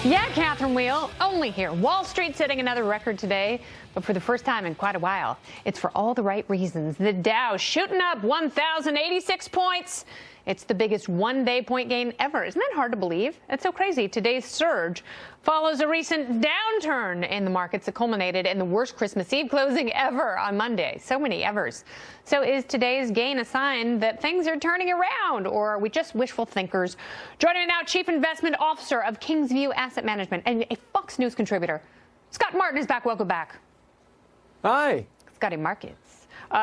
Yeah, Catherine Wheel, only here. Wall Street setting another record today, but for the first time in quite a while. It's for all the right reasons. The Dow shooting up 1,086 points. It's the biggest one-day point gain ever. Isn't that hard to believe? It's so crazy. Today's surge follows a recent downturn in the markets that culminated in the worst Christmas Eve closing ever on Monday. So many evers. So is today's gain a sign that things are turning around, or are we just wishful thinkers? Joining me now, Chief Investment Officer of Kingsview Asset Management and a Fox News contributor, Scott Martin is back. Welcome back. Hi. Scotty Markets.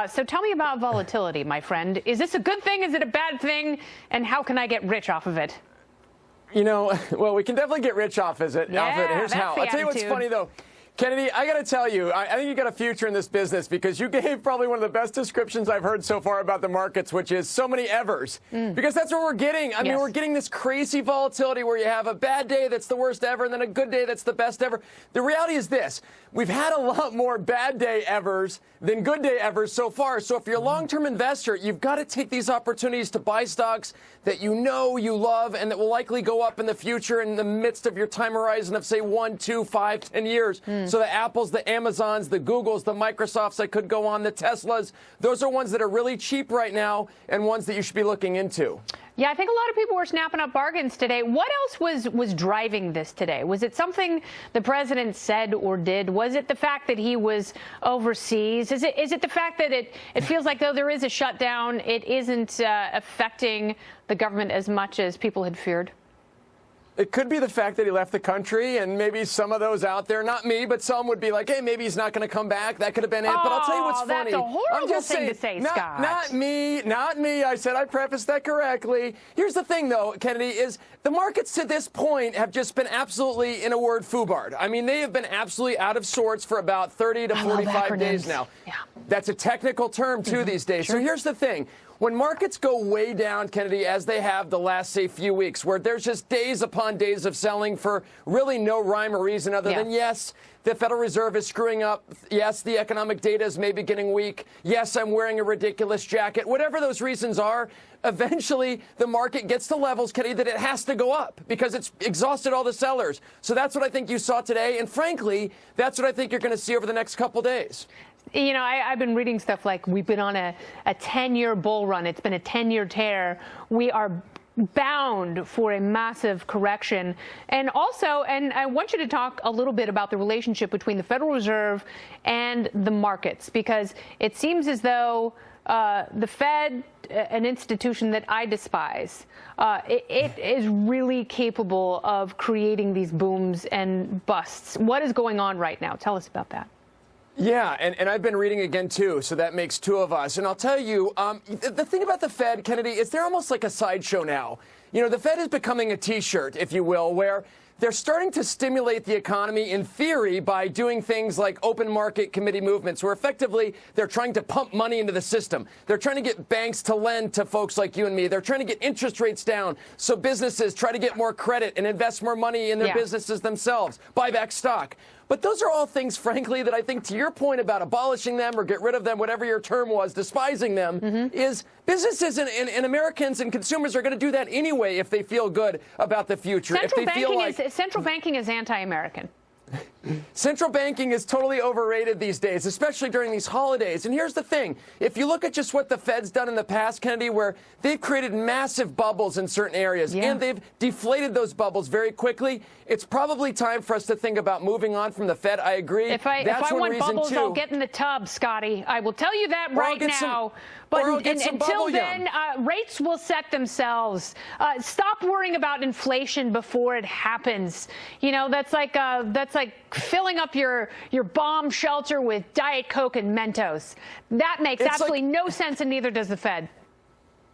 So tell me about volatility, my friend. Is this a good thing? Is it a bad thing? And how can I get rich off of it? You know, well, we can definitely get rich off of it. Here's how. I'll tell you what's funny, though. Kennedy, I got to tell you, I think you got a future in this business because you gave probably one of the best descriptions I've heard so far about the markets, which is so many evers. Because that's what we're getting. I mean, we're getting this crazy volatility where you have a bad day that's the worst ever and then a good day that's the best ever. The reality is this. We've had a lot more bad day evers than good day evers so far. So if you're a long-term investor, you've got to take these opportunities to buy stocks that you know you love and that will likely go up in the future in the midst of your time horizon of, say, 1, 2, 5, 10 years. So the Apples, the Amazons, the Googles, the Microsofts, I could go on, the Teslas, those are ones that are really cheap right now and ones that you should be looking into. Yeah, I think a lot of people were snapping up bargains today. What else was driving this today? Was it something the president said or did? Was it the fact that he was overseas? Is it the fact that it feels like though there is a shutdown, it isn't affecting the government as much as people had feared? It could be the fact that he left the country, and maybe some of those out there, not me, but some would be like, hey, maybe he's not going to come back. That could have been it. But I'll tell you what's funny. That's a horrible thing to say, Scott. Not me. I said I prefaced that correctly. Here's the thing, though, Kennedy, is the markets to this point have just been absolutely, in a word, foobarred. I mean, they have been absolutely out of sorts for about 30 to 45 days now. Yeah. That's a technical term, too, these days. Sure. So here's the thing. When markets go way down, Kennedy, as they have the last, say, few weeks, where there's just days upon days of selling for really no rhyme or reason other than, yes, the Federal Reserve is screwing up. Yes, the economic data is maybe getting weak. Yes, I'm wearing a ridiculous jacket. Whatever those reasons are, eventually the market gets to levels, Kennedy, that it has to go up because it's exhausted all the sellers. So that's what I think you saw today. And frankly, that's what I think you're going to see over the next couple days. You know, I've been reading stuff like we've been on a 10-year bull run. It's been a 10-year tear. We are bound for a massive correction. And also, and I want you to talk a little bit about the relationship between the Federal Reserve and the markets, because it seems as though the Fed, an institution that I despise, it is really capable of creating these booms and busts. What is going on right now? Tell us about that. Yeah, and I've been reading again, too, so that makes two of us. And I'll tell you, the thing about the Fed, Kennedy, is they're almost like a sideshow now. You know, the Fed is becoming a T-shirt, if you will, where they're starting to stimulate the economy, in theory, by doing things like open market committee movements, where effectively they're trying to pump money into the system. They're trying to get banks to lend to folks like you and me. They're trying to get interest rates down so businesses try to get more credit and invest more money in their businesses themselves, buy back stock. But those are all things, frankly, that I think, to your point about abolishing them or get rid of them, whatever your term was, despising them, is businesses and Americans and consumers are going to do that anyway if they feel good about the future. Central banking is anti-American. Central banking is totally overrated these days, especially during these holidays. And here's the thing. If you look at just what the Fed's done in the past, Kennedy, where they've created massive bubbles in certain areas and they've deflated those bubbles very quickly, it's probably time for us to think about moving on from the Fed. I agree. If I want bubbles, I'll get in the tub, Scotty. I will tell you that right now. But until then, rates will set themselves. Stop worrying about inflation before it happens. You know, that's like filling up your bomb shelter with Diet Coke and Mentos. That makes absolutely no sense, and neither does the Fed.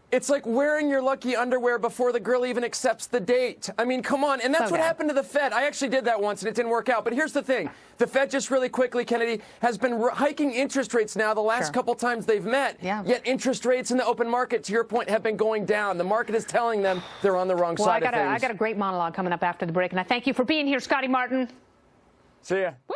It's like wearing your lucky underwear before the girl even accepts the date. I mean, come on. And that's what happened to the Fed. I actually did that once, and it didn't work out. But here's the thing. The Fed, just really quickly, Kennedy, has been hiking interest rates now the last couple times they've met. Yet interest rates in the open market, to your point, have been going down. The market is telling them they're on the wrong side of things. I got a great monologue coming up after the break, and I thank you for being here, Scotty Martin. See ya. Woo!